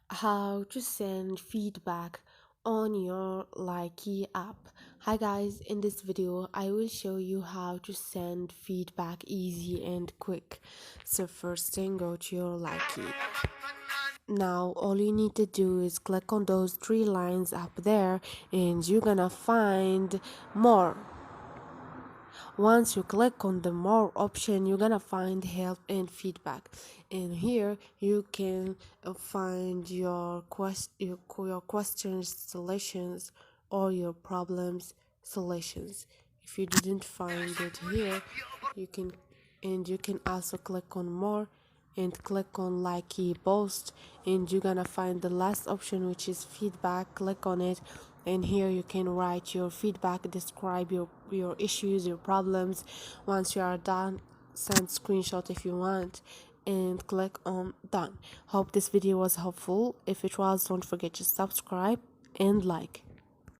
How to send feedback on your Likee app. Hi guys, in this video I will show you how to send feedback easy and quick. So first thing, go to your Likee. Now all you need to do is click on those three lines up there and you're gonna find more. Once you click on the more option, you're gonna find help and feedback, and here you can find your questions solutions or your problems solutions. If you didn't find it here, you can also click on more and click on Likee post, and you're gonna find the last option, which is feedback. Click on it, and here you can write your feedback, describe your issues, your problems. Once you are done, send screenshot if you want, and click on done. Hope this video was helpful. If it was, don't forget to subscribe and like.